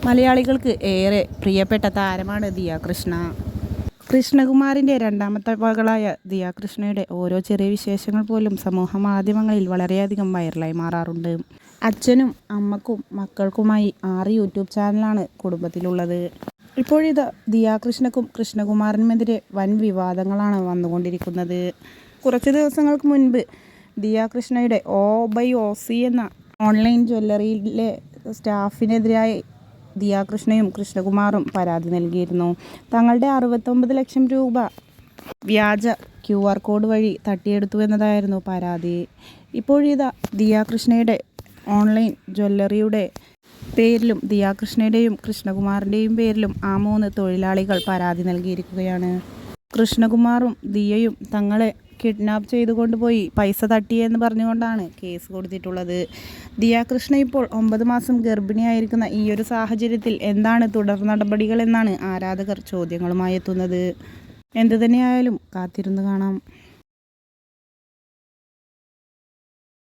മലയാളികൾക്ക് ഏറെ പ്രിയപ്പെട്ട താരമാണ് ദിയ കൃഷ്ണ. കൃഷ്ണകുമാറിൻ്റെ രണ്ടാമത്തെ മകളായ ദിയ കൃഷ്ണയുടെ ഓരോ ചെറിയ വിശേഷങ്ങൾ പോലും സമൂഹ മാധ്യമങ്ങളിൽ വളരെയധികം വൈറലായി മാറാറുണ്ട്. അച്ഛനും അമ്മക്കും മക്കൾക്കുമായി 6 യൂട്യൂബ് ചാനലാണ് കുടുംബത്തിലുള്ളത്. ഇപ്പോഴിത് ദിയ കൃഷ്ണക്കും കൃഷ്ണകുമാറിനുമെതിരെ വൻ വിവാദങ്ങളാണ് വന്നുകൊണ്ടിരിക്കുന്നത്. കുറച്ച് ദിവസങ്ങൾക്ക് മുൻപ് ദിയ കൃഷ്ണയുടെ OBY-OC എന്ന ഓൺലൈൻ ജ്വല്ലറിയിലെ സ്റ്റാഫിനെതിരായി ദിയ കൃഷ്ണയും കൃഷ്ണകുമാറും പരാതി നൽകിയിരുന്നു. തങ്ങളുടെ 69 ലക്ഷം രൂപ വ്യാജ QR കോഡ് വഴി തട്ടിയെടുത്തുവെന്നതായിരുന്നു പരാതി. ഇപ്പോഴിതാ ദിയ കൃഷ്ണയുടെ ഓൺലൈൻ ജ്വല്ലറിയുടെ പേരിലും ദിയ കൃഷ്ണയുടെയും കൃഷ്ണകുമാറിൻ്റെയും പേരിലും ആ 3 തൊഴിലാളികൾ പരാതി നൽകിയിരിക്കുകയാണ്. കൃഷ്ണകുമാറും ദിയയും തങ്ങളെ കിഡ്നാപ്പ് ചെയ്തുകൊണ്ടുപോയി പൈസ തട്ടിയെന്ന് പറഞ്ഞുകൊണ്ടാണ് കേസ് കൊടുത്തിട്ടുള്ളത്. ദിയ കൃഷ്ണ ഇപ്പോൾ 9 മാസം ഗർഭിണിയായിരിക്കുന്ന ഈയൊരു സാഹചര്യത്തിൽ എന്താണ് തുടർ നടപടികളെന്നാണ് ആരാധകർ ചോദ്യങ്ങളുമായി എത്തുന്നത്. എന്തുതന്നെയായാലും കാത്തിരുന്ന് കാണാം.